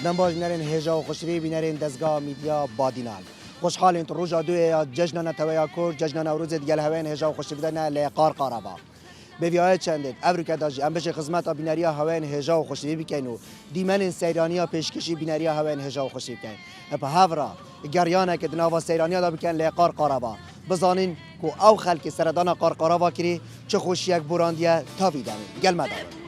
نمباز نرین هجا و خوشبی بینرین دزگاه میدیا بادینال خوشحالین تو روزا دوی جشن نتویا کور جشن نوروز دیگه هوین هجا و خوشبی دن لقار قربا به ویای چندید افریقا داجی ام بشه خدمت بینریا هوین هجا و خوشبی بکنو دیمن سیرانیا پیشکشی بینریا هوین هجا و خوشبی بکن اپ هاورا گریانه که دنوا سیرانیا دا بکن لقار قربا بزانین کو او خلک سردان قرقرا کری چه خوشی یک براندیه تا ویدن گل مدار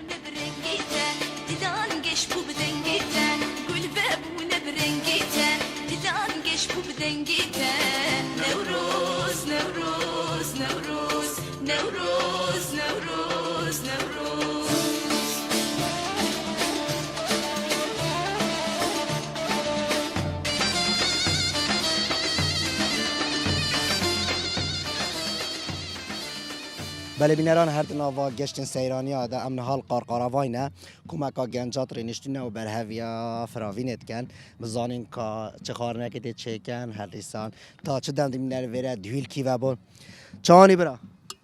بله بینران هر دنوا گشتن سیرانیا دا امن حال قارقاراواینه کمکا گنجات رینشتینه و برهویا فراوینت کن بزانین که چه خارنه که چه کن هر لیسان تا چه دم دمینر ویره دویل کی و بون چانی برا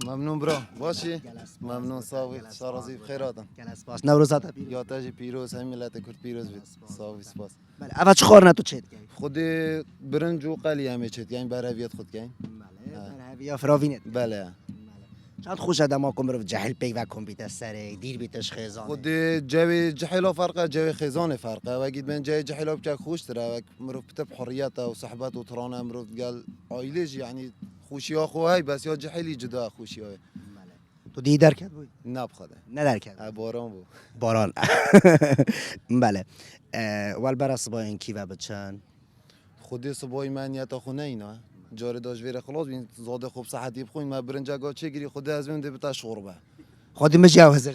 ممنون برا باشی ممنون ساوی شارازی بخیراتم گلس باش نوروزات پیروز یا تاجی پیروز هم ملت کرد پیروز بید ساوی سپاس بله اول چه خارنه تو چت کی خود برنج و قلی همه چت یعنی برهویت خود کن بله برهویا فراوینت بله چند خوش آدم ها کن برو جهل پی و کمپیوتر سره دیر بیتش خیزانه خود جوی جحیلا فرقه جوی خیزان فرقه و اگه من جای جحیلا بچه خوش تره و مروف بتب حریت و صحبت و ترانه مروف قال عائلش يعني خوشی ها خوهی بس یا جحیلی جدا خوشی های تو دیدر کرد بود نبخده نه در کرد باران بود باران بله ول برا صبح این کی و بچن خودی صبحی من یا تا خونه اینا جاره داش ویره خلاص بین زاده خوب صحتی بخوین ما برنجا گا چه گیری خود از من دبتا شوربه خودی مجاوزر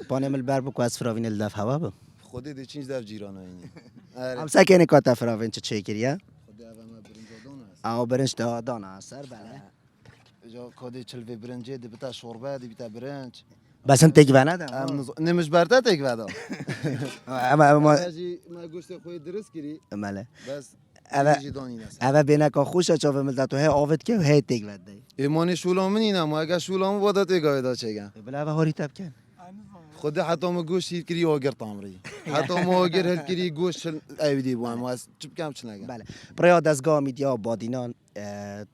پانه مل بر بکو از فراوین الدف هوا بو خودی دی چینج دف جیرانو اینی هم سکنی کاتا فراوین چه کریه خودی اول ما برنجا دانه او برنج دانا سر بله جا کادی چلوی برنجه دبتا شوربه دبتا برنج بس انت تگوانه ده نمش برده تک ودا اما ما گوشت خوی درست کری بله بس اوه بینه که خوشه چاوه ملت تو هی آوت که هی تگوانه ده ایمانی شولامن اینا ما اگه شولام وادا تگاوه دا چگم بله اوه هاری تب کن خود حتی ما گوشت هیت کری آگر تامری حتی ما آگر هل کری گوشت ایودی بوام واس چپ کم چنگم بله برای دستگاه میدیا بادینان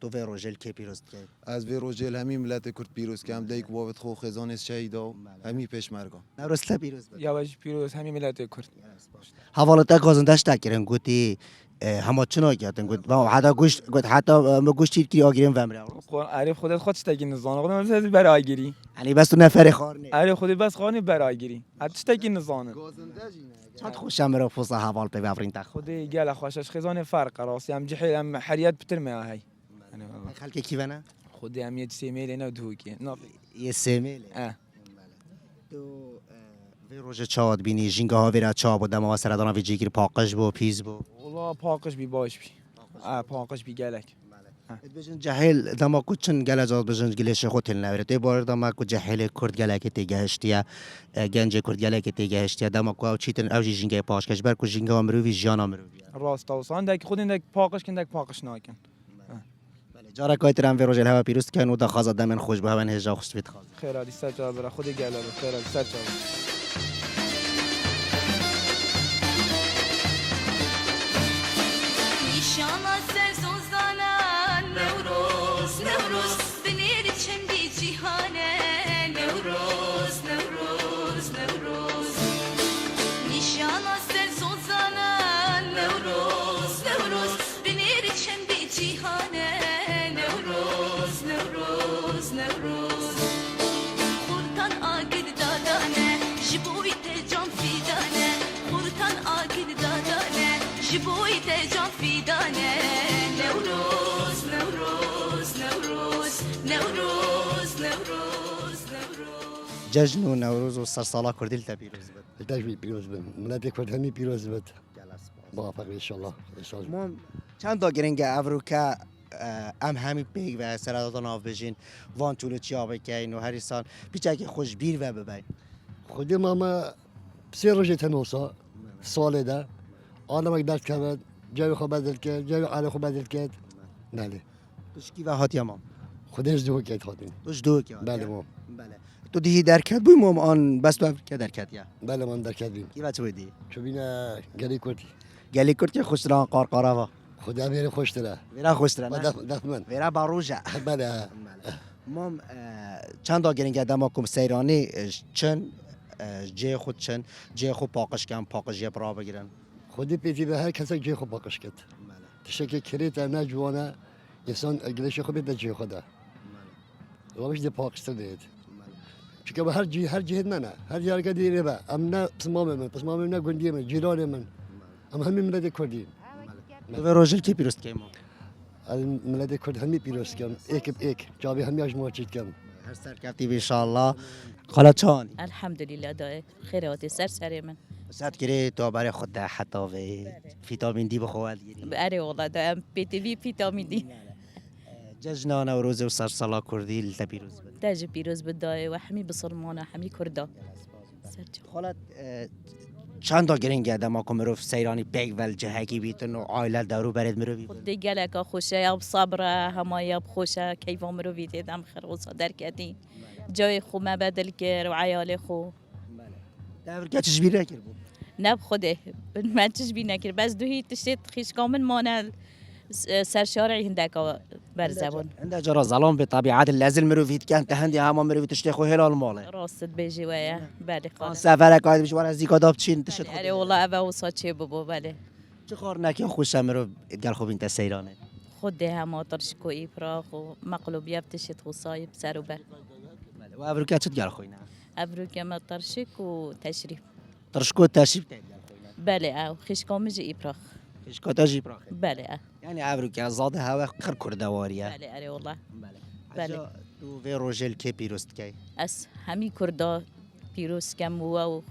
تو و روزل کی پیروز که از وی روزل همی ملت کرد پیروز کم دیک بابت خو خزان شهیدا همی پیش مرگا نوروز پیروز یا باش پیروز همی ملت کرد حوالت گازندش تکرن گوتی همه چنا کردن گفت و حتی گوشت حتی ما گوشتی کی آگیریم و امره عارف خودت خودش تگی نزانه خودم مثلا برای گیری یعنی بس تو نفر خارنی عارف خودت بس خانی برای گیری حتی تگی نزانه چند خوشم را فوز حوال پی وفرین تخ خودی گل خوشش خزانه فرق راسی هم جحیل هم حریت بتر می هی خلک کی ونه خودی هم یه سیمیل اینا دوکی نه یه سیمیل اه تو وی روز چاد بینی جنگه ها ویرا چا بود دم واسه ردانا وی جیگر پاکش بو پیز بو والله پاکش بی باش بی پاکش بی گلک بجن جهل دما کوچن گل جاز بجن گلش خود تل نوره تی بار دما کو جهل کرد گله که تی گهشتیا گنج کرد گله که تی گهشتیا دما کو چیتن اوجی جنگه پاشکش بر کو جنگه امروی جانا امروی راست توسان دک خود دک پاکش کن دک پاکش ناکن بله جارا کایترم وی روزل هوا پیروز کن و دا خازا دمن خوش به هوا هجا خوش بیت خاز خیر علی سر جا برا خودی گله خیر علی سر جا جشن و نوروز و سرسالا کردیل تا پیروز بود تجربه پیروز بن ملت کرد همی پیروز بود موفق ان شاء الله ما چند تا گرنگ افریقا ام همی پیگ و سرادان آف بجین وان چونو چیا بکین و هریسان پیچه که خوش بیر و ببین خودی ما سه روز تنوسا سال ده آن ما درد کرد جای خوب بدل کرد جای عالی خوب بدل کرد بله پشکی و هات یما خودش دو که هاتین توش دو که بله ما بله تو دیهی درکت بوی مام آن بس تو افریقا درکت یا بله من در کردیم کی بچه بودی چو بینا گلی کردی گلی کرد که خوش ران قارقارا و خدا میره خوش تره ویرا خوش تر و نه دفت من ویرا باروجا بله مام چند تا گرینگ دما کم سیرانی چن جه خود چن جه خود پاکش کم پاکش یه برا بگیرن خودی پیتی به هر کسی جه خوب باکش کرد تشکر کریت نه جوانه انسان گلش خوب بده جه خدا روش دی پاکستان دید چون که هر جهت نه هر جای که دیره با ام نه پسمام من نه گندی من جیران من ام همین ملت کردی تو به روزل کی پیروست که ما الملت کرد همی پیروز کم ایک جابی همی اش موچید کم هر سر کفتی ان شاء الله خاله چانی الحمد لله دای خیرات سر من سات کری تو برای خود حتی و ویتامین دی بخواد گیری اره والله دایم پی تی وی ویتامین دی جشن نوروز و سر سالا کردی لتا پیروز بود تاج پیروز بدای و همی بسلمانه همی کردا خالت چند تا گرینگ دما کم رو سیرانی پیک ول جهکی بیتن و عائله دارو برد مرو خود گلک خوشه یا صبره هما یا خوشه کیف مرو ویت دم خروصا در کردی جای خو ما بدل کر و عیال خو دور که چش بیره کرد بود نب خوده من چش بی نکر بس دوهی تشت خیش کامل مانه سر شارعی هندکا بر زبان عند جرا ظلام بطبيعات اللازم مرو فيت كانت هندي هما مرو فيت تشتخو هلال ماله راست بيجي ويا بله خالص سفر قاعد بيش ورا زيكا داب تشين تشت اره والله ابا وصا چه بابا بله چه خور نکی خوش مرو قال خوب انت سيرانه خود هم ترشکو ایپراخ و مقلوبیت تشت خصایب سر و بر و افریقا چت قال خوينا ابرو کما ترشک و تشریف ترشكو تاشيب تاع بله او خیش کامج ایپراخ ايش كوتاجي براخ بله يعني افریقا زاد هوا خر كردواريا بله اره والله بله بله. تو في روجل كي بيروست كي اس همی کردا پیروز کم و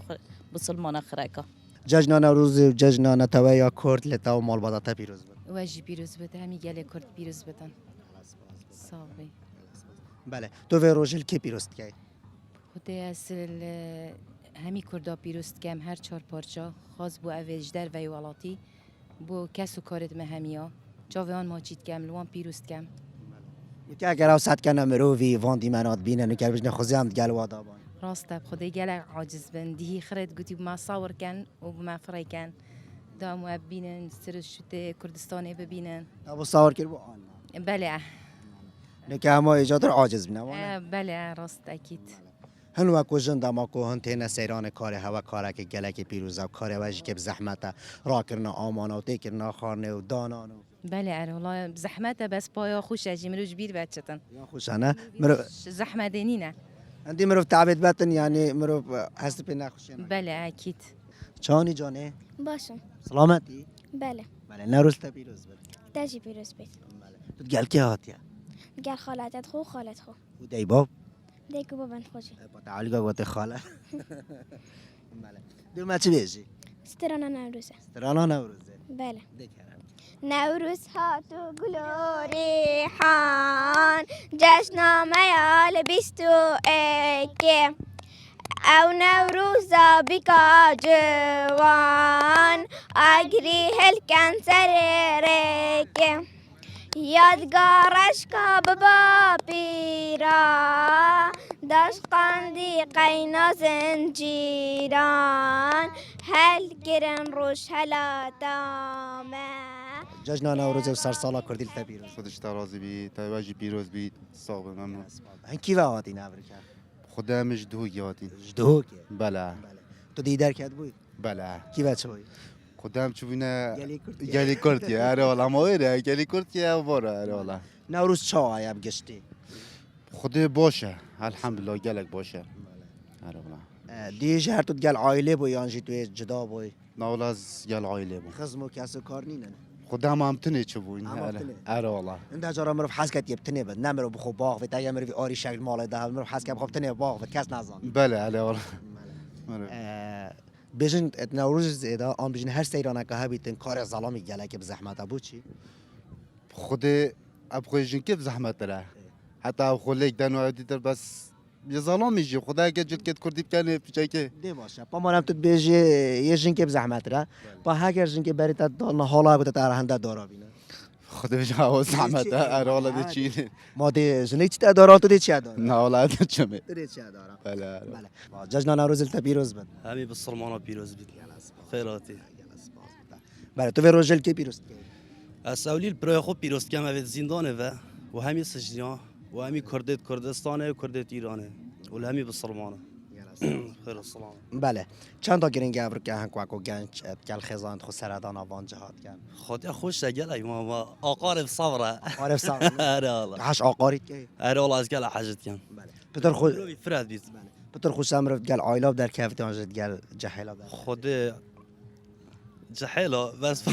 بسلمان خرکا ججنا نوروز و ججنا نتويا كرد لتا مال بداتا بيروز بود واجی پیروز بده همی گله کرد پیروز بدن صافی بله تو في روجل كي بيروست كي خود اصل همی کردا پیروز کم هر چهار پارچا خاص بو اویج در وی ولاتی بو کس و کارت مهمیا جاویان ماچید کم لوان پیروز کم که اگر او صد کنه مروی واندی منات بینن و که بجنه خوزی هم گل وادا بان راست خود گله عاجز بن دیهی خرد گوتی بما صور کن و بما فرای کن دامو بینن سرش شده کردستان ببینن ابو صور کرد بو آن بله نه که همه ایجاد عاجز بینه بله راست اکید هنو اكو جندا ماكو هنتينا سيران كاري هوا كارك گلك پیروزا كاري واجي كب زحمته راكرنا آمانا و تكرنا خارنه و دانانو بله اره والله زحمته بس پایا خوش اجی مرو جبیر بچتن يا خوشانه مرو زحمه دینینه عندي مرو تعبت باتن يعني مرو هست بنا خوشانه بله اکید چانی جانه باشم سلامتی بله بله نروز تا پیروز بد تجی پیروز بید تو گل که هاتیا گر خالتت خو خالت خو و دی باب دیگه بابند خوشی با تعالی گوت خاله بله دو ما چی بیجی سترانا نوروزه ترانا نوروزه بله دکرم نوروز ها تو گل و ریحان جشن میال بیستو اکه او نوروزا بیکا جوان اگری هلکن سر رکه یادگارش کا بابا پیرا داشت قندی قینا زنجیران هل گرن روش هلا دامه جشن نوروز و سر سالا کردی تا پیروز خودش ترازی بی تواجی پیروز بی صاحب ممنون هن کی وادی نافریقا خدا مش دو گیاتی جدو که بله تو دیدار کرد بوی بله کی بچه بوی خدا هم چوبینه گلی کردی گلی کردی اره والا ما ایره گلی کردی باره اره والا نوروز چه آیا بگشتی خدا باشه الحمدلله گلک باشه اره والا دیج هر تو گل عائله بوی یانجی توی جدا بوی ناولا از گل عائله بو خزمو کسو کار نینن خدا هم تنه چوبین هم تنه. اره والا انت جارا مرو حس کت یبتنه بد نمرو بخو باغ و تا مرو آری شکل مال ده مرو حس کت بخو تنه باغ و کس نزان بله اره والا بجن نوروز زیدا آن بجن هر سیرانه که هبیتن کار ظلامی گله که بزحمت ابو چی خدا ابخویشن که زحمت داره حتی ابخولیک دنو دیتر بس یه ظلام میشه خدا اگه جد کت کردی بکنه پیچه که دی باشه پا مانم تو بیجی یه جن که بزحمت را پا هگر جن که بری تا دالنا حالا گوته تا هنده دارا بینه خدا بجا زحمت اروالا چی ما دی جنی چی داره تو دی چی داره نه ولا چمه دی چی داره بله بله جشن نوروز التبیروز بد همي بالصرمانة بيروز بيت خيراتي بله تو روزل کی پیروز اساولي البرو خو بيروز كما في زندانه و همي سجنيا و همي كردستانه و كردت ايرانه و همي بالصرمانة خير السلام بله چند تا گرینگ ابر که هنگ کو گنج کل خزان خو سردان آوان جهاد کن خد خوش قال ما اقارب صبره عارف صار اره والله هاش عقارید که اره والله از قال حاجت كان بله پتر خو فراد بيت پتر خو سمر گل آیلاب در کافت آنجد گل جهیلا در خد جحيله بس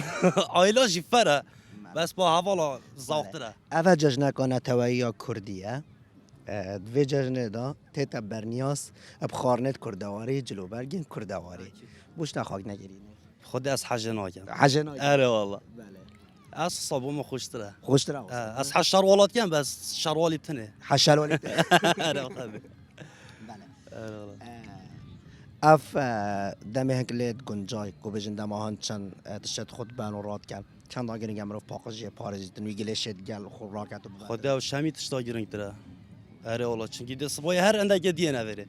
عائلاجي فرق بس با حوالا زاوتره اول جشن کنه توایی کردیه دوی جشن دا تیتا برنیاس اب خارنت کردواری جلو برگین کردواری بوش نخواهد نگیرین خد از حاجه ناكن حجنای اره والله بله از صابو ما خوشتره خوش ترا از حش شروالات كان بس شروالي بتنه حشل ولی اره والله بله اره والله اف دمه هنکلید گنجای کو بجن دماهان چند تشت خود بان و راد کن چند آگرین گمرو پاکجی پارزی تنوی گلشت گل خور راکت و خدا و شمی تشتا گرنگ تره اره والله چونکی دست بای هر اندک دیه نوره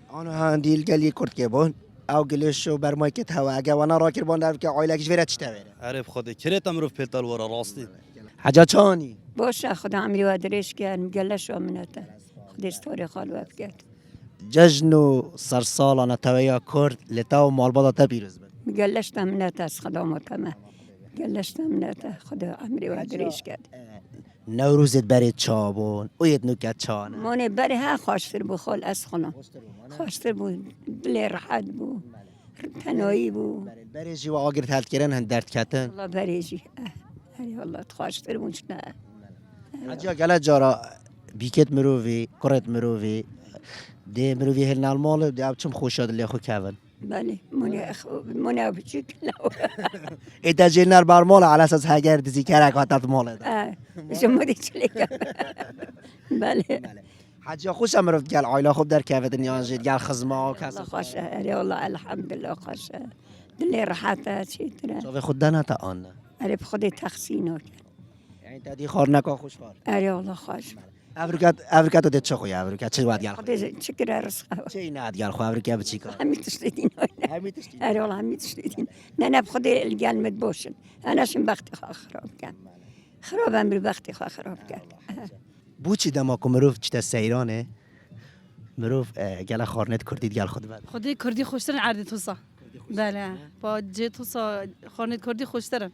آنها هندیل گلی کرد که بون او گلش و بر مایکت هوا اگه وانا راکر بان در که عائلهش ویرت چته ویره اره بخدا کرت امروف پیتال ورا راستی حاجا چانی باشه خدا عمری و درش کرد مگلش و منته خودش تاریخ حال کرد جشن و سرسالانه تویا کرد لتا و مالبادا تبیرز بند مگلش منته از خدا متمه مگلش منته خدا عمری و درش کرد نوروزت برای چابون او یه نوکت چانه مانه بره ها خوشتر بو خال از خونه خوشتر بو دل راحت بو تنهایی بو برای جی و آگرت هلت کرن هن درد کتن والله بريجي والله خوشتر بونش نه حاجا گله جارا بیکت مرووی کرت مرووی ده مرووی هل نالمال ده اب چم خوشاد لی خو کون بله منه بچیک نو ایتا جیلنر بر مال على اساس هگر دیزی کرک هاتت مال ده شما دی چلی بله حاجا خوش امروز گل عائله خوب در کفت نیازید گل خزما و کس والله خوشه اری والله الحمدلله خوشه دل راحته چی تره شاوه خود دنه تا آن اری بخود تقسیم کرد یعنی تا دی خار نکا خوش خار اری والله خوش افریقا تو دید چه خوی افریقا چه باید گل خود چکر رزقه چه این اد گل خو افریقا بچی کار همی تشتیدین همی تشتی اری والله همی تشتیدین نه بخود الگل مد باشن انا شم وقتی خواه خراب کرد خراب امری وقتی خواه خراب کرد بوچی دما کو مروف چتا سیرانه مروف گل خارنت کردید گل خود بعد خودی کردی خوشترن عرض توسا بله با جه توسا خانت کردی خوشترن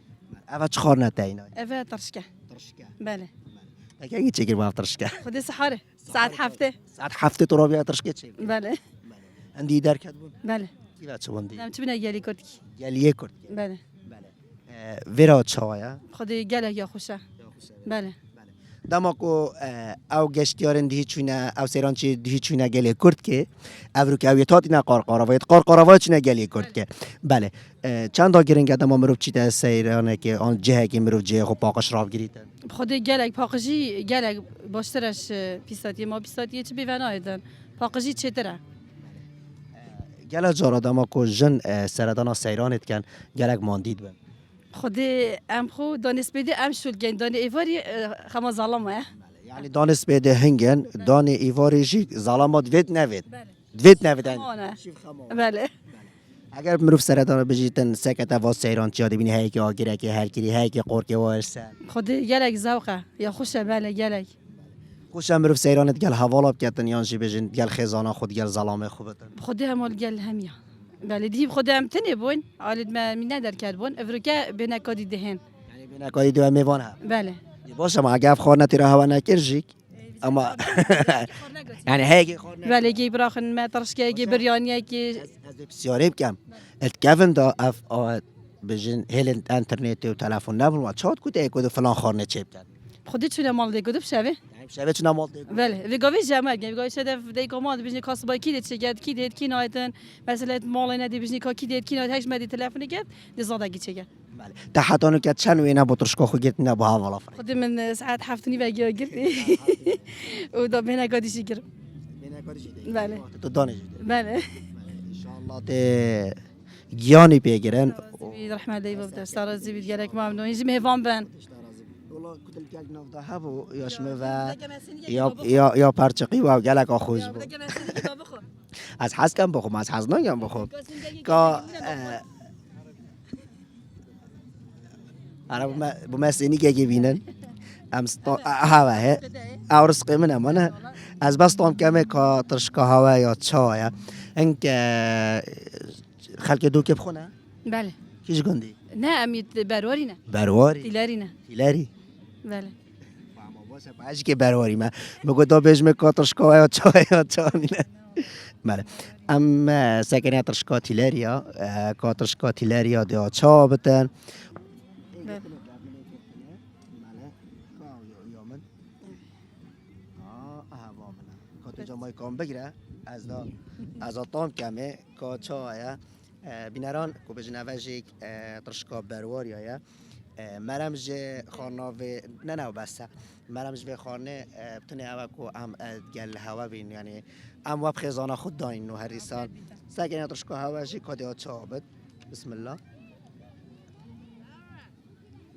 اول چه خارنت اینا اوه ترشکه بله اگه چه گیر با ترشکه خودی سحاره ساعت هفته ساعت هفته تو را بیا ترشکه چه بله اندی در کد بود بله کی بچه بندی نم چی بینه گلی کردی گلیه کرد بله ویرا چایا خودی گله یا خوشه بله دما کو او گشتیارن دی چونه او سیران چی دی چونه گلی کرد که او که اویتات نه قارقاروایت چونه گلی کرد که بله چند تا گرینگ دما مروف چی تا سیرانه که آن جه که مروف جه خو پاکش راب گریتن خودی گله پاکجی گله باشترش پیستاتی ما پیستاتی چی بیونایدن پاکجی چطوره گله جارا دما کو جن سردانا سیرانت کن گلک ماندید بن خودی ام خو دانست بیده ام شول گن دان ایواری خما ظالمه یعنی دانست بده هنگن دان ایواری جی ظلامات وید نوید وید نویدن بله اگر مروف سردانا بجیتن سکت وا سیران چیاده بینی هی که آگیره که هر کری هی که قرکه وارسن خودی گلک زوقه یا خوشه بله گلک خوش مروف سیرانت گل حوالا بکتن یانجی بجن گل خزانه خود گل ظلامه خوبتن خودی همال گل همیا بله دی خودی هم تنی بون آلد ما می ندر کرد بون افریقا بنکادی دهن یعنی بینکایی دو میوان هم بله باشه ما اگه خورنتی را هوا نکرجیک اما یعنی هیگی خورنتی بله گی براخن ما ترشکه گی بریانیه گی از بسیاری بکم اتکفن دا اف آد بجن هل انترنت و تلفن نبود و چات کود ای کود فلان خورنه چه بکن خودی چونه مال دی گدب شوه یعنی شبه چونه مال دیگو بله ویگاوی جمع گی ویگاوی شده دی کماد بجنی کاس با کی دیت چگد کی دیت کی نایتن مثلا مال ندی بجنی کی دیت کی نایت هیچ مدی تلفن گد دی زادگی چگد بله تحتانو که چند وینا بطرشکا خو گرت نه با حوالا فرق خودی من ساعت هفتنی بگی گرفتی و دا بنکادیشی گرم بله تو دانش بله انشالله ته گیانی پیگیرن رحمه الله بابد سارا زیبید گلک ممنون اینجی مهوان بن والله كنت الجاج نفضه هبو ياشمه و یا پرچقی و گلک آخوز بود از حس کم بخوم از حس نگم بخوم که أنا بمسني كي بينن هوا أورس قيمنا منا از بس طعم كم كترشكا هوا يا تشايا إنك خلك دوك بخونه بله كيش قندي نه امید برواری نه برواري تیلاری نه تيلاري بله باش که برواری ما بگو تا بهش کاترشکا یا چای بله ام سکنه ترشکا تیلاریا کاترشکا تیلاریا دیا چا بتن جامعه کام بگیره از آتام کمه که چای بینران که بجنوشی ترشکا برواری های مرمج خانه و نه بسته مرمج به خانه بتونه هوا کو هم گل هوا بین یعنی هم وب خزانه خود داین و هر انسان سعی کنید ترشکا هواجی کادیا چابد بسم الله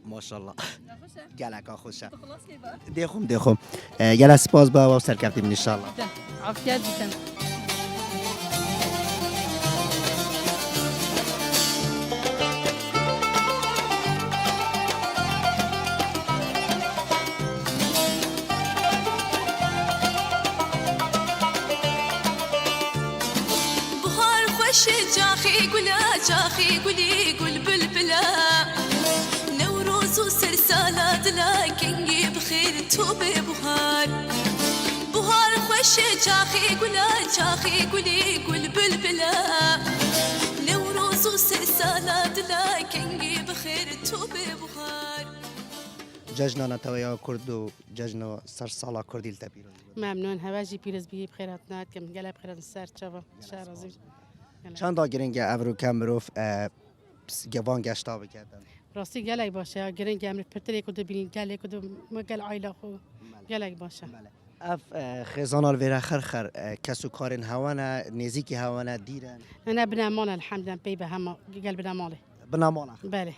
ماشاءالله گلک خوشه دیخم گل سپاس با و سرکفتیم ان شاء الله عافیت بیتن جاخي قولا جاخي قولي قول بلبلا نوروز وسرسالات لكني بخير توبي بهار بهار خوش جاخي قولا جاخي قولي قول بلبلا نوروز وسرسالات لكني بخير توبي بهار جشننا تویا کرد و جشن سرسالا کردی التبیر ممنون هواجی پیروز بی بخیرات کم گله بخیرات سر چابا شهرازی چند تا گرنگ افرو کم روف گوان گشتا بکردن راستی گله باشه گرنگ امر پرتری کدو بین گله کدو مگل عائله خو گله باشه اف خزانال ویرا خر کسو کارن هوانا نزیکی هوانا دیرن انا بنامان الحمد لله بی به هم گل بناماله بناماله بله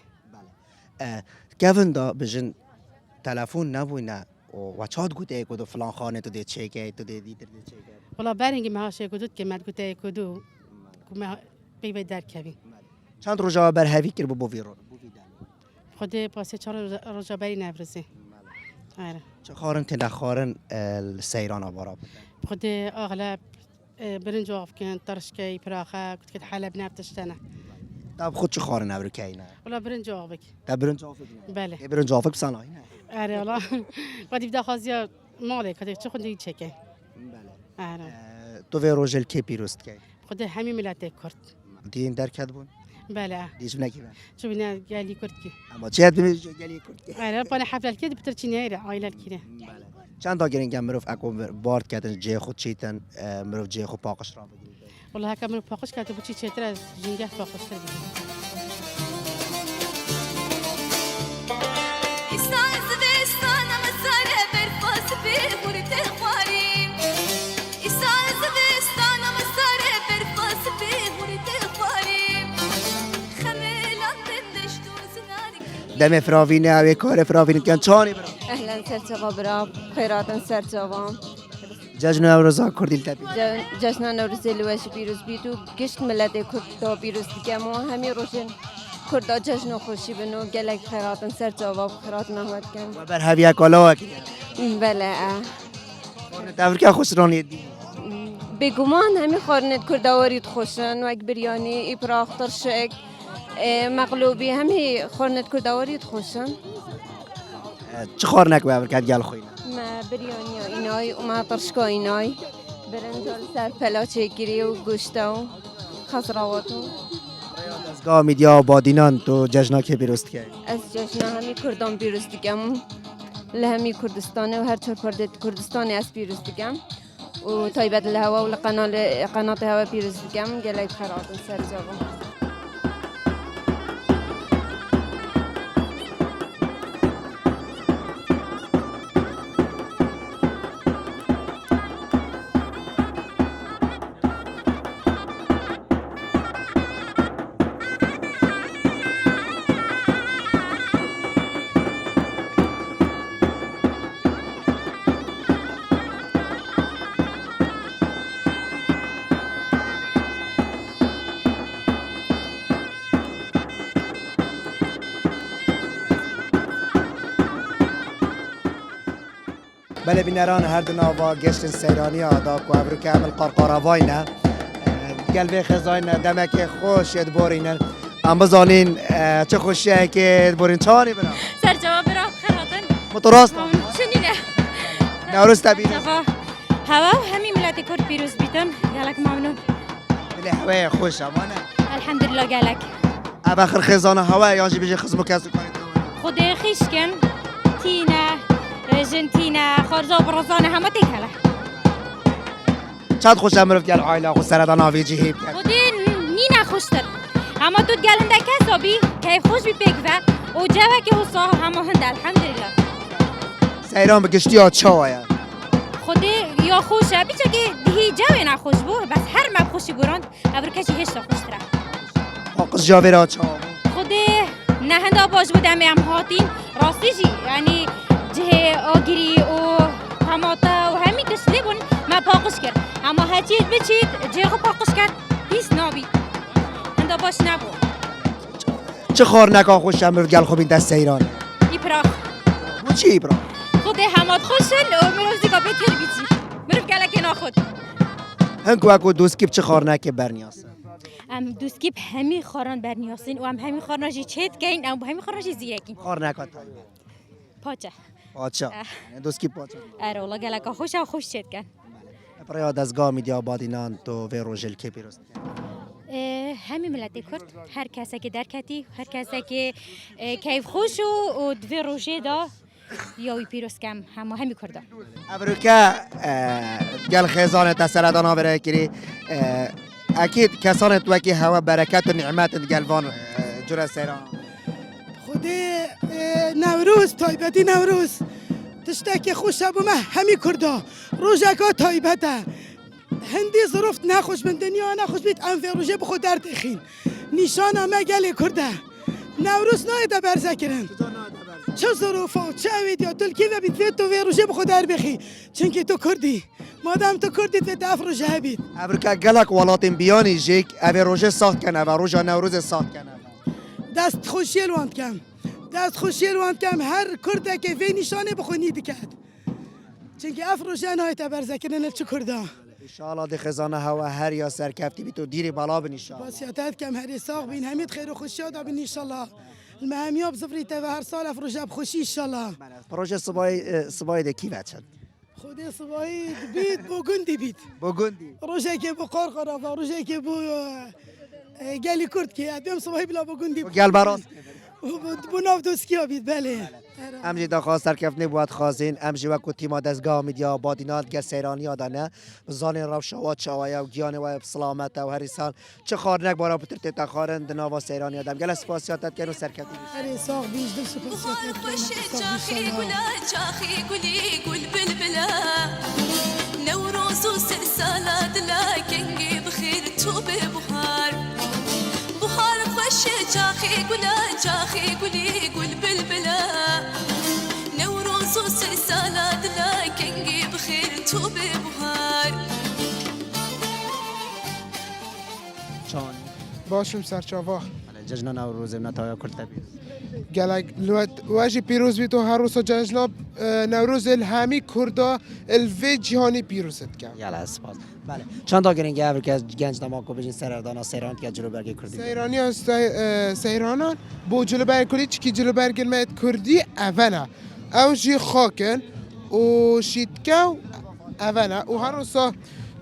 کevin دا بجن تلفن نبوینه و چاد گوته کدو فلان خانه تو دی چیکه تو دی دیتر دی چیکه والله برینگ ماشه کدو که مد گوته کدو ما بی در کبی چند روزا بر هوی کر بو ویرو خود پاسه 4 روزا بری نفرسه آره چه خارن تلا خارن السیران آبارا خود اغلب برنج واقف کن ترشکی پراخه کت حلب نفتشتنه طب خود چه خارن ابرو کینا والله برنج واقف طب برنج واقف بله برنج واقف بسنای آره والله بعد بدا خازیا ماله کدی چه خودی چکه بله آره تو وی روزل کی پیروست کی خود همین ملت کرد دین در کدبون بله دیش نکی بله شو بنا قالي کرد کی اما چه بمی قالی کرد کی آره بالا حفله کد بتر چینیره عائله کینه بله چند تا گرینگ مروف اكو بارد کردن جه خود چیتن مروف جه خود پاقش را بگیرید والله هکا من پاقش کرده بچی چتر جنگه پاقش کرده استاز بستان مساره برفاس به مرد خواریم استاز بستان مساره برفاس به مرد خواریم خملان دشت و زناری دم فراوینه اوی کار فراوینه کن چانی برا اهلا سرچوا برا خیراتن سرچوا جشن نوروز کردی التبی جشن نوروز لوش پیروز بیتو گشت ملت کرد پیروز دیگه ما همین روشن کرد جشن خوشی بنو گلک خیراتن سرچوا خیرات نهاد کن و بر هویه کالا وکی بله تفریق خوشرانی دی بگمان همین خارنت کردوارید خوشن و یک بریانی ایپراخ ترشک مغلوبی همین خارنت کردوارید خوشن چه خار نک بابر کد گل خوینه ما بریانی اینای و ما ترشکا اینای برنجال سر پلاچه گیری و گوشتا و خسرواتو دستگاه میدیا بادینان تو جشنا که بیرست کرد از جشن همی کردان بیروز دیگم لهمی کردستانه و هر چهار پرده کردستانی از بیروز دیگم و تایبت الهوا و قنات هوا بیروز دیگم گلک خراتن سر جاوا بله بینران هر دو ناوا گشتن سیرانی آدا کو ابرو کامل قرقره واینه قلبی خزاین دمک خوش ید بورینن ام بزانین چه خوشیه که بورین چانی برام سر جواب برام خیراتن متراست چنینه نوروز تبین هوا همین ملت کرد پیروز بیتن گلک ممنون بله هوای خوش امانه الحمدلله گلک ابخر خزانه هوا یانجی بیجی خزمو کسو کنید خود خیشکن تینه جنتینه خارجا برزانه همه تکله چند خوش امروز گل عائله خو سردان آوی جهیب خودی نینه خوشتر اما تو گلنده کسابی که خوش بی پک و جوه که حسا همه هند الحمدلله سیران بگشتی ها چاوه خودی یا خوشه بیچه که دهی جوه نخوش بو بس هر مب خوشی گراند ابر کچی هشتا خوشتره آقز جاوه را چاوه خودی نه هنده باش بودم هم هاتین راستی جی یعنی جه آگیری و هماتا و همین تشتی بون ما پاقش کرد اما هچید بچید جه خو پاقش کرد بیس نابید هنده باش نبو چه خور نکا خوش امروز گل خوبین دست سیران ایپراخ بو چی ایبرا خودی همات خوشن و مروز دیگا بیت کر بیچی مروف گلک ناخود هنگو اکو دوسکیب چه خور نکه برنیاسه ام دوسکیب همی خوران برنیاسین و ام همی خورناجی چید گین ام همی خورناجی زیگین خور نکا تایی پاچه پاچا دوسکیب پاچا اره والله گلک خوش و خوش چید گن برای دستگاه میدیا بادینان تو و روژل که پیروز همه ملت کرد هر کسی که درکتی هر کسی که کیف خوش و دوی روژه دا یاوی پیروز کم همی کرده ابروکه گل خیزان تسردان آوره کری اکید کسان تو که هوا برکت و نعمت گلوان جور سیران خودی نوروز تایبتی نوروز تشتکی خوش بومه همی کرده روژگاه تایبته هندی ظروف نخوش من دنیا نخوش بیت ام روژه بخود در تخین نیشان همه گلی کرده نوروز نایده برزه کرن چه ظروفا چه ویدیو تلکی و بیت فیت تو روژه بخود در بخی چونکه تو کردی مادام تو کردی فیت اف روژه بید ابروکه گلک ولاتین بیانی جیک او روژه ساخت کنه و روژه نوروز ساخت کنه دست خوشی الواند کم دست خوشی الواند کم هر کرده که وی نشانه بخونی دکد چونکه اف روژه نایده برزه کرن چه کرده انشاءالله دی خزانه هوا هر یا سرکفتی بی تو دیری بالا بین انشاءالله واسیاتت کم هر ساق بین همید خیر و خوشی دا بین انشاءالله المهمیاب زفری تا و هر سال افروجه بخوشی انشاءالله پروژه صبای ده کی بچد خودی صبایی بید بو گندی بید بو گندی روژه که بو قرقرا و روژه که بو گلی کرد که ادیم صبایی بلا بو گندی گل براس بو ناف دوسکیا بید بله امجی دا خواست سرکفنی بود خازین امجی وکو تیما دستگاه میدیا بادینات گل سیرانی آدانه زانین رو شوات شوایا و گیانه و سلامت و هر سال چه خارنک بارا پترت تا خارن دناوا سیرانی آدم گل سپاسیاتت کنو سرکفتی هر ساق بیش دل سپاسیاتت کنو چاخی گلی گل بلبلا نوروز و سلسالات لکنگی بخیر تو به بخار خوش چاخی گلی گل بلبلا نوروز و سلسالات لکنگی بخیر تو به بخار چان باشم سرچاوا جشن نوروز نتایا کرد گلک واجی پیروز بی تو هر روز جشن نوروز الهمی کردا الوی جهانی پیروزت کرد یلا سپاس بله چند تا گرینگ اول که گنج نماکو بجین سردان سیران که جلو برگ کردی سیرانی است سیرانان بو جلو برگ کردی چکی جلو برگ مت کردی اونا اوجی خاکن و شیتکو اونا و هر روز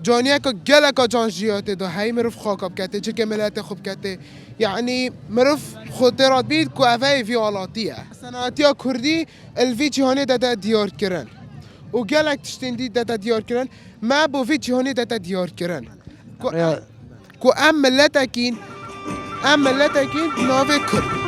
جانیه که گلک جانجیاته دو هی مروف خاکاب کته چه که ملت خوب کته یعنی مروف خاطرات بید که اوه ویالاتیه صنعاتیا کردی الوی جهانی داده دیار کرن و گلک تشتندی داده دیار کرن ما بو وی جهانی داده دیار کرن که ام ملتکین ناوه کرد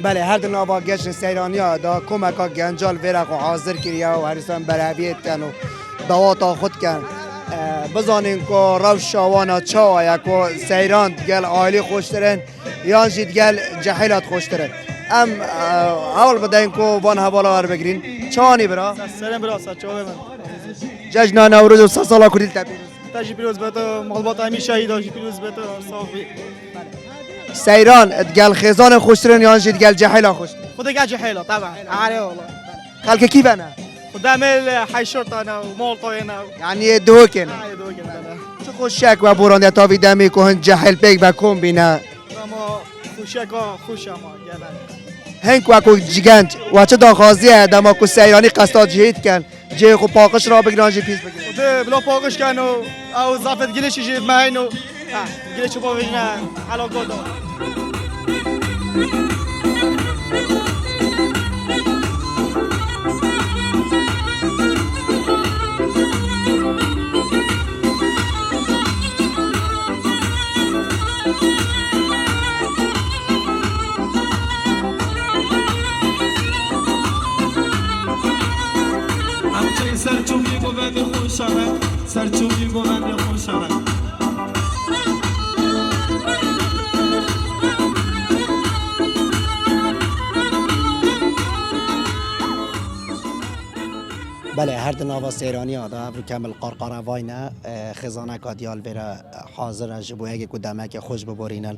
بله هر دو نوا گشت سیرانی ها دا کمک ها گنجال ورق و حاضر کریا و هرستان برهویت کن و دوات ها خود کن بزانین که روش شوانا چاوا یکو سیران گل عالی خوشترن یان جید گل جحیلات خوشترن ام اول بدین که وان حوالا ور بگیرین چانی برا سلام برا سچاوه من جشن نوروز و سه سالا کردیل تبریز تاجی پیروز بته مالبات همی شهیدا جی پیروز بته صافی سیران گل خیزان خوشترن یان جید گل جحیلا خوشترن خود گاجي حيله طبعا عارف والله خلک کی بنا قدام حي شرطه انا ومولطو هنا یعنی دوکن دوكن چه خوش شک و برانده تا ویدمی که هن جحیل پیک بکن بینه اما خوشکا خوشم گلن هنگ و کو جگنج و چه داخازیه دما کو سیرانی قصد جهید کن جه خو پاقش را بگیرن جی پیس بگیرن خود بلا پاقش کنو او زافت گلش جی ماینو گلش با وینا على قدو سرچوبی گوند خوشم سرچوبی گوند خوشم بله هر دنوا سیرانی آدا ابر کامل قرقره واینه خزانه کادیال برا حاضر جبویه که کدامه خوش ببرینن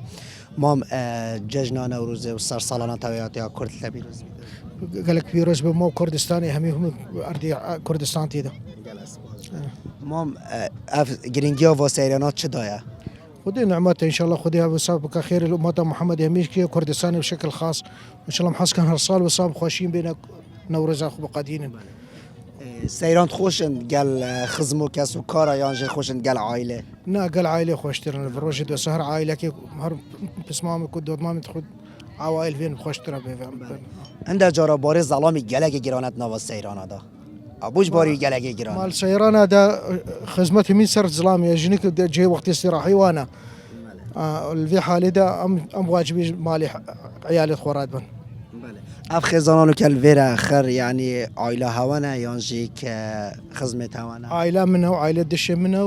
مام جشن نوروز و سر سالانه تویاتی کرد لبیروز قالك فيروز بمو كردستاني هم أرضي كردستان تيدا مام اف گرینگیا و سیرانات چه دایا خدي نعمات ان شاء الله خديها وصابك خير الامه محمد يميش كردستاني بشكل خاص ان شاء الله محس كان هالصال وصاب خوشين بين نوروز اخو بقدين سیران خوشن گل خزمو کس و کارا یانج خوشن گل عائله نا قال عائله خوشترن الفروج دو سهر عائله كي هر بسمام كود ما تاخذ عوائل فين خوشتره بفهم عند جارا بار ظلامی گلگ گرانت نوا سیران دا ابوش باری گلگ گران مال سيران هذا خدمتي من سر ظلام يجينك جاي وقت استراحي وانا في حالي ده ام واجبي مالي عيالي خورات بن اف خزانانو کل ویرا خر یعنی عائله هوانه یانجی که خدمت هوانه عائله منه وعائله دشه منه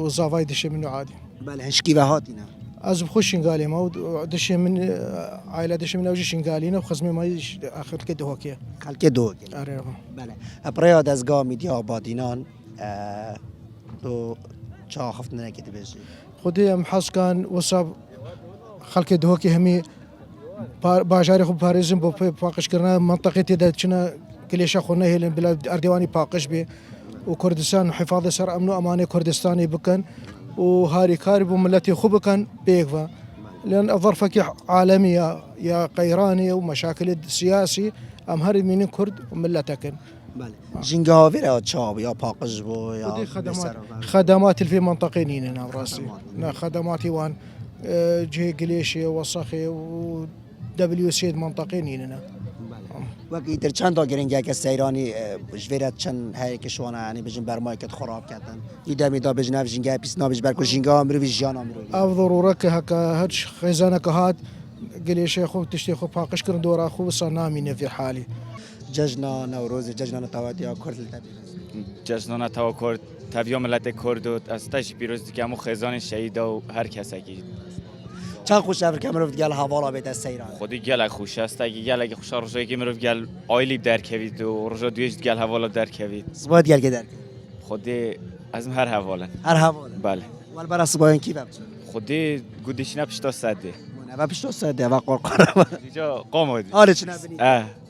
وزافاي دشه منه عادي بله هشکی و هاتینا از بخوش شنقالي ما دشه من عائله دشه منه وجي شنقالينا وخزمي ما اخر كده هوكيه خلک دو بله اپریا دزگاه میدیا آبادینان تو چا خفت نکیده بشی خودي ام حس كان وصاب خلك دهوكي همي باجاري خو باريزم بو باقش كرنا منطقه تدا كنا كليشا خونا هي بلاد اردواني باقش بي وكردستان حفاظ سر امن وامان كردستاني بكن وهاري كارب وملتي خو بكن بيكفا لان الظرفك عالميه يا قيراني ومشاكل سياسي ام هاري من كرد وملتكن بله جنگا ویرا چاب یا پاقش بو یا خدمات في منطقين هنا براسي خدماتي وان جهه قليشي وصخي و دبليو سيد منطقين هنا وقتی در چند تا گرینگی که سیرانی جویرت چند هایی که شوانا یعنی بجن برمای که خراب کردن ایده میدا بجن اف جنگی پیس نابج برکو جنگا مروی جانا مروی اف ضرورك هكا هج خزانه كهاد قليشي خو تشتي خو باقش كرن دورا خو صنامين في حالي جشن نوروز جشن توادی کرد جشن توکر تبیا ملت کرد و از تاش پیروز دیگه خزان شهید و هر کسی که چند خوش افر که مروف گل حوالا بیت از سیران خودی گل خوش است اگه گل اگه خوش روزایی که مروف گل آیلی در کوید و روزا دویش گل حوالا در کوید زباد گل که در خودی از هر حوالا هر حوالا بله ولی برای صبایان کی ببچه خودی گودش نپشتا سده و پشتا سده و قرقره اینجا قامودی آره چه نبینی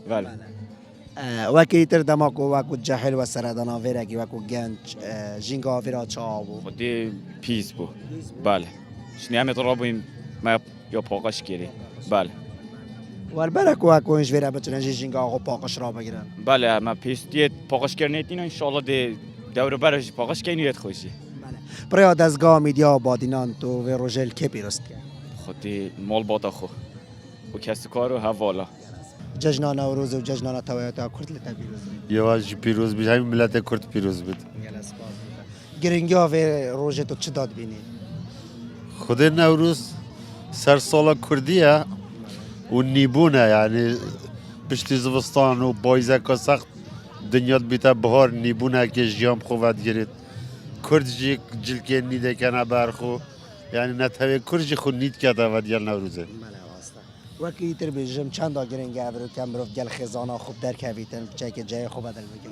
بله وکی تر دماغو وکو جاهل و سردانا ویرگی وکو گنج جنگا ویرا چاو خودی پیس بو بله شنی همه تو بویم ما یا پاقش گیری بله ور برکو وکو اینج ویرا بتونن جنگا آقا پاقش را بگیرن بله ما پیس دیت پاقش گرنیت اینا انشالله دی دور برش پاقش گرنیت خوشی برای دزگاه میدیا بادینان تو و روژل که پیروست کرد خودی مال باتا خو و کسی کارو حوالا جشن نوروز و جشن تویاتا کرد لتا پیروز یواش پیروز بید همین ملت کرد پیروز بید گرینگیا و روژه تو چه داد بینی؟ خود نوروز سر سالا کردیه و نیبونه یعنی پشتی زوستان و بایزه که سخت دنیا بیتا بهار نیبونه که جیام خوبت گرید کردجی جلکه نیده کنه برخو یعنی نتوی کردجی خود نید کرده و دیال نوروزه وکی تر بیشم چند آگرینگ ابرو کم برو گل خزانه خوب در کویتن چه که جای خوب بدل بگم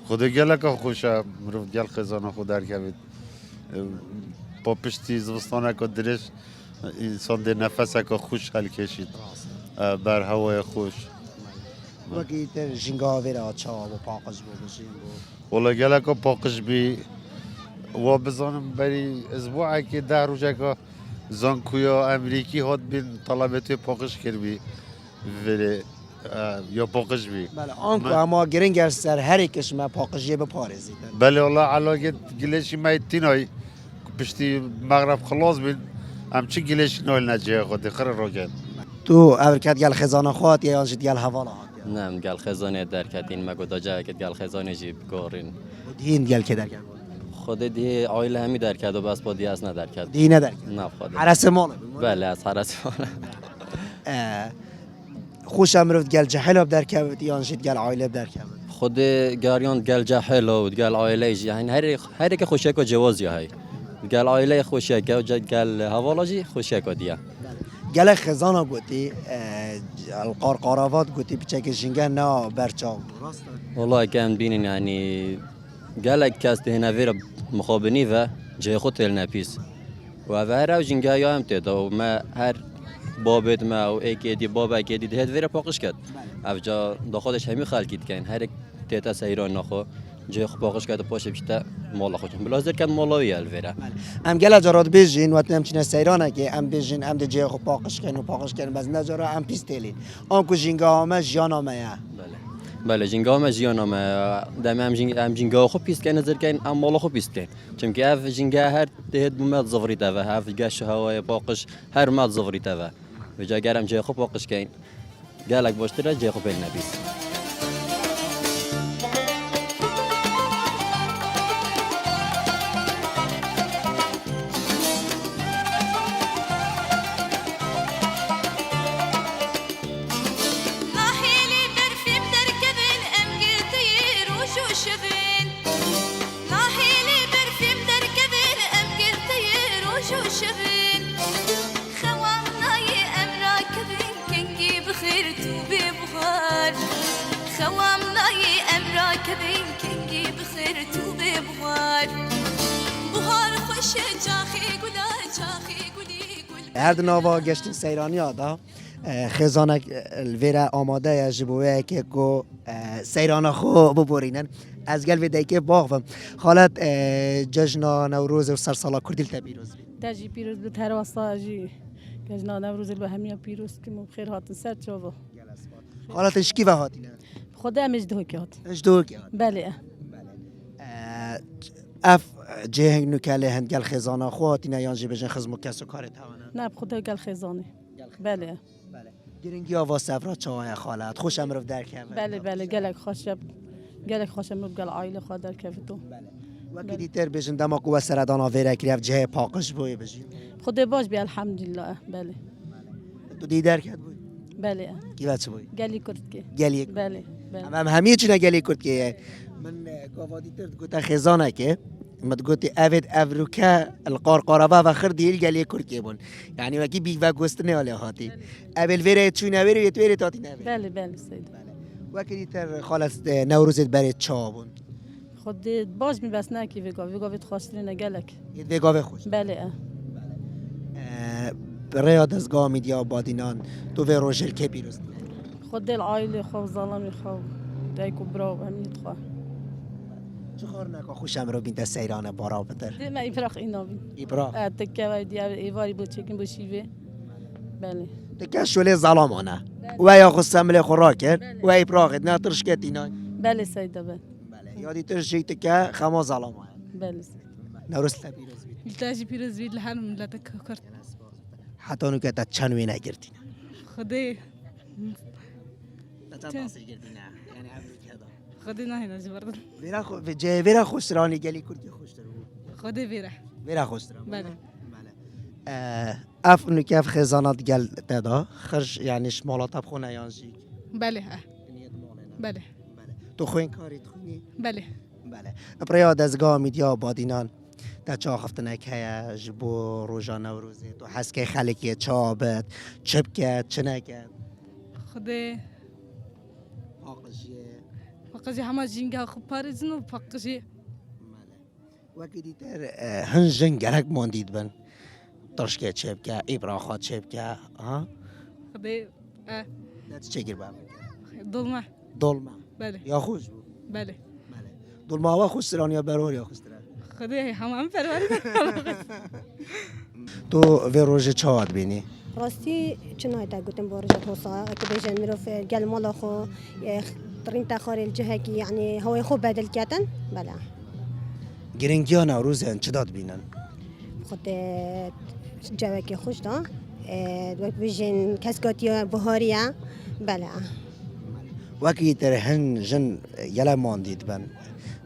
خود گله که خوشه مرو گل خزانه خود در کوید با پشتی زمستانه که درش انسان ده نفسه که خوش حل کشید بر هوای خوش وکی تر جنگا ویرا چا و پاقش بوشیم والله گله که پاقش بی و بزنم بری اسبوعی که 10 روزه که زانکویا امریکی هات بین طلبت پاقش کرد ولی یا پاقش بی بله آنکو اما گرینگ سر هر یکش ما پاقشیه به پارزید بله والله علاقه گلشی مایتینای پشتی مغرب خلاص بین همچی گلشی نایل نجیه خود خر راکن تو ابرکت گل خزانه خواهد یا یانجد گل حوالا نه گل خزانه درکتین مگو دا جا که گل خزانه جیب گارین دین گل که درکت خود دی عائله همی درکت و بس با دی از ندرکت دی ندرکت نه خود حرس مال بله از حرس مال خوش امروز گل جهل اب درکت یانجد گل عائله درکت خود گاریان گل جهل و گل عائله یعنی هر یک خوشه که جوازی های گل عائله خوشه که گل حوالاجی خوشه که دیه گل خزانه گوتی القارقاروات گوتی بچه که جنگه نه برچاو والله کن بینین یعنی گل کس دهنه ویر مخابنی و جای خود تل نپیس و هر جنگه یا هم تیدا و ما هر بابت ما و ایکی بابا ایکی دهد ویر پاقش کرد افجا دا خودش همی خلقید کن هر تیتا سیران نخو جای خود پاقش کرد و پاشه بچتا مالا خودشون بلازر کن مالایی الویره ام گل جارات بیجین و تنم چنه سیرانه که ام بیجین ام ده جای خود پاقش کن و پاقش کن بس نجارا ام پیس تیلین آنکو جنگه همه جیانامه یا بله جنگا ما جیانا ما دم ام جنگا خو پیست کن نظر کن ام مالا خو پیست کن چون که اف جنگا هر دهد بومد زفری تا و اف گش هوای پاقش هر مد زفری تا و جا گرم جای خو پاقش کن گالک باشتره جای خو پیل نبیس هر دنوا گشتن سیرانی آدا خزانه الویرا آماده یا جبوه که کو سیرانه خو ببورینن از گل ویدای که باغم خالت جشن نوروز و سرسالا کردیل تبیروز تاجی پیروز به تر واسطه جی جشن نوروز به همیا پیروز که مبخیر هاتن سر چاوا خالت اشکی و هاتینه خدا مجده که هات اجده که هات بله اف جه نکله هند گل خزانه خو هاتینه یانجی بجن خزمو کسو کار توانا نه خدا گل خزانه بله گرینگی آوا سفرا چاوای خالت خوش امرو در که بله گلک خوشم رو گل عائله خود در که تو وقتی دیتر بجن دماغ و سردانا ویره کریف جه پاقش بوی بجی خدا باش بی الحمدلله بله تو دیدار کرد بوی بله کی بچه بوی گلی کرد که گلی بله هم همه چی نگلی کرد که من گوادی تر گوتا خزانه که مد گوتی اوید افروکا القارقاروا و خر دیل گلی کرد که بون یعنی وکی بیگ و گوست نه آله هاتی اول ویره چون ویره یت ویره تاتی نه بله سید وکی تر خالص نوروزت برای چابون خود باز می بس نه کی وگاوت خواستری نگلک وگاوه خوش بله برای دزگاه میدیا بادینان تو و روشل که پیروز خود دل عائله خو ظالمی خو دایکو برا و همین خو چخور نکا خوشم رو بین دست سیرانه بارا بتر دیما ایبراق اینا بین ایبراق تکه و دی ایواری بود چکن با شیوه بله تکه شوله ظلامانه و یا خستم لی خوراکر و ایبراقت نه ترشکت اینا بله سیده بله یادی ترشی تکه خما ظلامانه بله نوروز پیروز بید تاجی پیروز بید لحن ملت کرد حتی اونو که تا چنوی نگردین خدای خدای نه هنوز بردن ویرا خوشرانی گلی کردی خوشتر خدای ویرا خوشتر بله اف اونو که اف خزانات گل تدا خرج یعنی شمالات اب خونه یانجی بله تو خوین کاری تخونی بله بله برای دزگاه میدیا بادینان در چا خفتنک هیا جبو روزا نوروزی تو حس که خلکی چابت چپ کرد چه نکرد خدای فقط همه جنگا خوب پارزن و فقط وقتی دیگر هنجن گرگ ماندید بن ترشکه چپ کرد ابراخات چپ کرد ها خدای چه گیر بام دلمه دلمه بله یا خوش بود بله دلمه هوا خوش تران یا برور یا خوش تران خدای همه پروری تو و روز چهاد بینی راستی چنای تا گفتم بارجة توصا كبيجان مروف قال مالا خو طرين تاخر الجهة كي يعني هو يخو بدل كاتن بلا گرنگیا نوروز چه داد بینن خد جواكي خوش دا بيجن كاسكاتيا بهاريا بلا وقتی تر هن جن یلا ماندید بن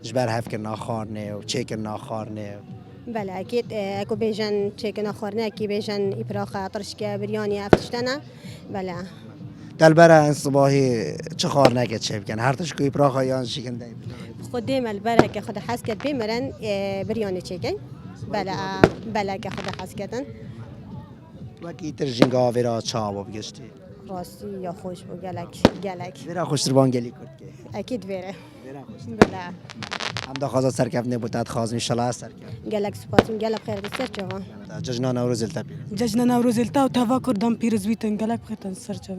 جبر هف کرنا خارنه و چه کرنا خارنه بلا اكيد اكو بيجن تشيكنا خورنا اكي بيجن ابراخه طرشكه برياني افتشتنا بلا دلبره انصباهی چه خارنه که چه بکن هر تش کوی پراخه یا شکن دی خدیم البركه خد حسكت بمرن برياني تشيكي بلا که خد حسكتن وقتی تر جنگا ورا چاو بگشتی راستی یا خوش بو گلک ورا خوش تربان گلی کرد که اكيد بره بلا هم دا خواست سرکف نبودت خواست میشلا سرکف گلک سپاس گلک خیر بسر چوا ججنا نوروز التبی جشن نوروز التا و توا کردم پیروز بیتن گلک بخیرتن سر چوا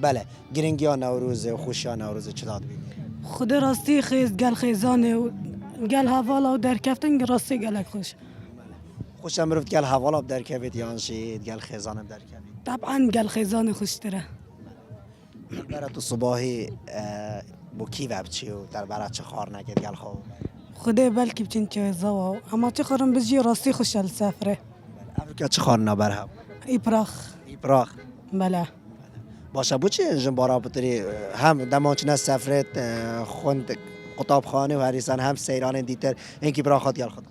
بله گرنگیا نوروز و خوشیا نوروز چه داد بینی خود راستی خیز گل خیزانه و گل هوالا و در کفتن راستی گلک خوش خوش امروز گل حوالا در کبید یانشید گل خیزانم در کبید طبعا گل خیزانه خوشتره برای تو صباحی بو کی وبچی و در برای چه خار نکرد گل خواب خدا بلکی بچین چه زوا اما چه خورم بجی راستی خوشحال سفره افریقا چه خار نبر هم ایپراخ بله باشه بو چه جن بارا بطری هم دمانچنه سفرت خوند قطابخانه و هریسان هم سیران دیتر اینکی براخات گل خود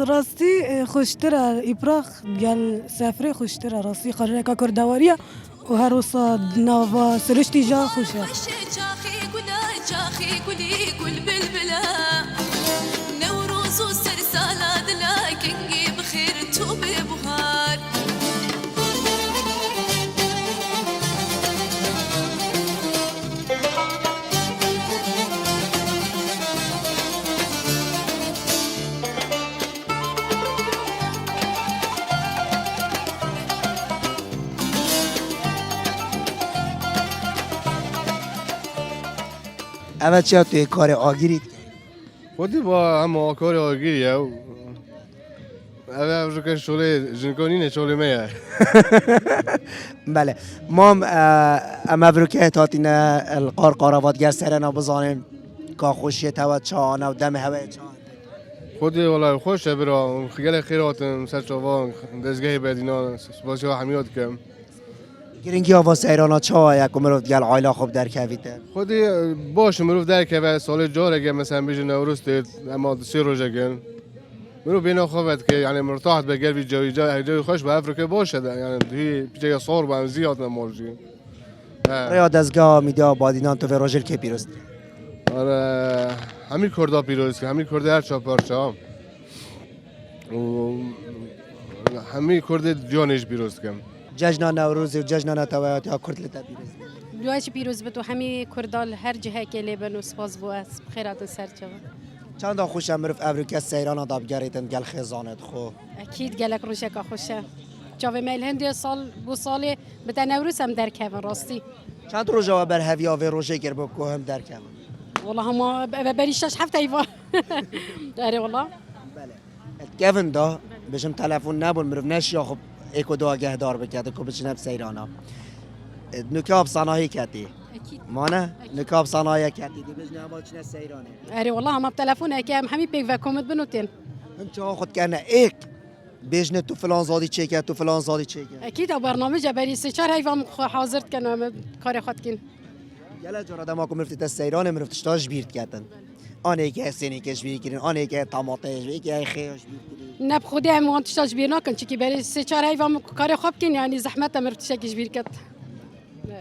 راستی خوشتره ایپراخ گل سفره خوشتره راستی خارجه که کردواریه و هر روزا نوا سرشتی جا خوشه جاخي قولي قول بالبلا نوروز وسرسالة دلا كنجي بخير توبي بهار اول چه توی کار آگیرید خودی با هم کار آگیریه و اول که شغل جنگانی شغل میه بله ما اما بروکه تاتینا القار قارواتگر سرنا بزانیم که خوشیه تو چانه و دم هوای چانه خودی والله خوشه برا خیلی خیراتم سر چوان دزگاه بدینا سپاسی ها همیاد کم گرنگی آواز ایرانا چه یک مرد گل عایلا خوب در کویته خودی باش مرد در کوی سال جاره که مثلا بیش نوروز دید اما 3 روزه گن مرو بینا خوبت که یعنی مرتاحت به گل جای خوش به افریقا باشه یعنی هی جای صور با زیاد نمارجی ریا دزگاه میدیا بادینان تو روزل که پیروز آره همین کردا پیروز که همین کرده هر چا پارچا و همین کرده جانش پیروز کم جشن نوروز و جشن نتوایات یا کرد لتا پیروز دوایش پیروز بتو همی کردال هر جهه که لیبن و سپاس بو اس خیرات سر چوا چند خوش امروز افریقا سیران دابگریتن گل خزانت خو اکید گلک روشه که خوشه چاوه میل هندی سال بو سال بتا نوروز هم در کهون راستی چند روزه و بر هویا و روزه گر بو هم در کهون والله هم بریشتاش هفته ایوا داره والله کهون دا بشم تلفن نبون مروف نشیا خب ایکو دو آگه دار بکرده که بچنب سیرانا نکاب صناعی کردی مانه نکاب صناعی کردی دی بجنه اما چنه سیرانه اره والله هم تلفن اکیم همی پیک و کومت بنوتین هم چه خود کنه ایک بجنه تو فلان زادی چه کرد تو فلان زادی چه کرد اکید برنامه جبری 3-4 حیوان حاضر کنم کار خود کن یلا جرا دما کوم رفت سیرانه مرفتش تاج بیرت کردن آنه که سینی کش بیری کردن آنه که طماطش بیری که خیش بیری نب خودی هم وانتش تاج بیر نکن چی که بری 3-4 حیوان کار خوب کن یعنی زحمت مرفتش کش بیر کرد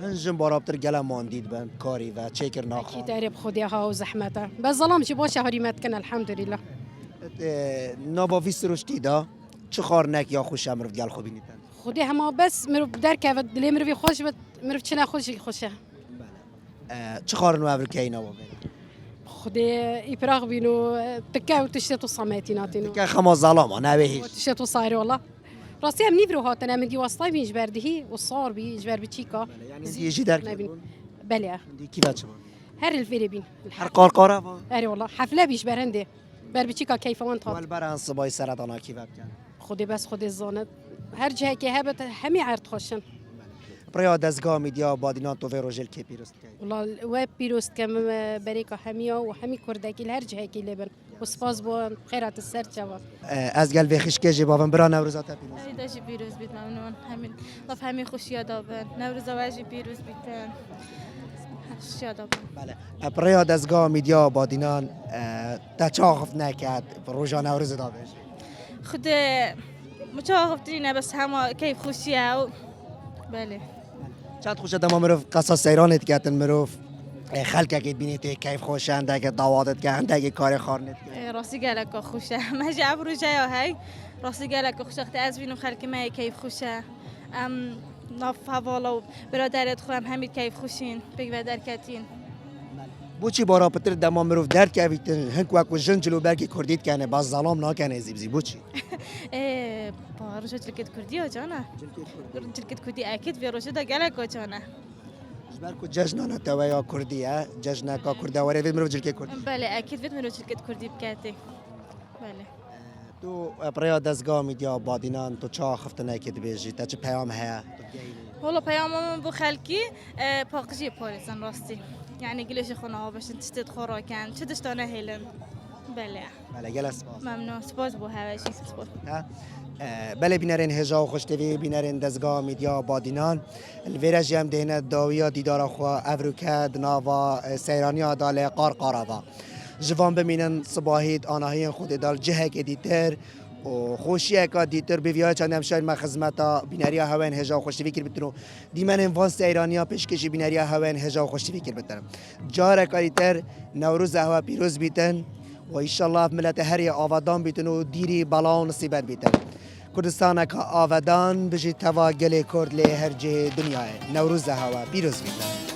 هنجم بارابتر گله ماندید بند کاری و چکر ناخواه کی تعریب خودیها و زحمته بس ظلام چی باشه هریمت کن الحمدلله نابا ویست روشتی دا چه خار نک یا خوش امرو گل خوبی نیتن خودی همه بس مرو درک و دلی مرو خوش بد مرو چه نخوشی خوشه چه خار نو امرو کی نابا بین خودی ایپراغ بینو تکه و تشتت و صمتیناتینو که خما ظلاما نه به هیچ تشتت و صایری والله راستی هم نیفرو هاتن هم دی واسطای بینج بردهی و صار بی جبر بچیکا یعنی دیجی درک بله دی کی بچه هر الفيري بين هر قارقاره با اري والله حفله بيش برندي بربيتشيكا كيف وانت والبران صباي سرطانا كيف بكن خدي بس خدي الزانت هر جهه كي هبت همي عرض خوشن بريا دزگاه میدیا بادینان تو روجل کی پیروست کی والله واب بيروست كم بريكا هميا وهمي كردكي هر جهه كي لبن وسپاس بو خيرات السر جوا از گل وخش کی جوابم برا نوروزات پیروز داشی پیروز بیت ممنون همین لف همین خوشی دابن نوروز واجی پیروز بیتن بله برای دزگاه میدیا بادینان تچاخف نکرد روزا نوروز دابش خود متوقفترینه بس همه کیف خوشیه و بله چند خوشه تمام مروف قصص سیرانت کردن مروف خلک که بینی تو کیف خوشنده که دعواتت کردن که کار خارنت راستی گلک خوشه مجا روزا یا هی راستی گلک خوشه از بینم خلک ما کیف خوشه ناف حوالا و برادرت خودم همین کیف خوشین بگو درکتین بوچی بارا پتر دما مروف درد که ویتن هنگ وقت جن جلو برکی کردید کنه باز ظلام نکنه زیبزی بوچی با روشا جلکت کردی ها جانا جلکت کردی اکید وی روشا دا گلک ها جانا جبر کو جشنانه تویا کردیه جشنه کا کرده وره وید مروف جلکت کردی بله اکید وید مروف جلکت کردی بکاتی بله تو برای دزگاه میدیا بادینان تو چه خفتنه که بیجی تا چه پیام هیا والله پیاممون بو خلکی پاقجی پاریزن راستی یعنی گلیش خونه ها باشن تشتت خوراکن چه دشتانه هیلن بله گل اسپاس ممنون سپاس بو هواشی سپاس بله بینرین هجا و خوشتوی بینرین دزگاه میدیا بادینان الویرج هم دهنه داویا دیدار خوا افروکد ناوا سیرانیا دال قارقارا جوان بمینن صباحیت آنهایی خود دال جهه که دیتر و خوشیه که دیتر بیویا چندم شاید ما خدمتا بینریا هوین هجا و خوشتوی کر بتنو دیمن انفانس ایرانیا پیشکشی بینریا هوین هجا و خوشتوی کر بتنم جاره که دیتر نوروز هوا پیروز بیتن و ایشالله ملت هری آوادان بیتن و دیری بلا و نصیبت بیتن کردستان که آوادان بجی توا گلی کرد لی هر جه دنیای نوروز هوا پیروز بیتن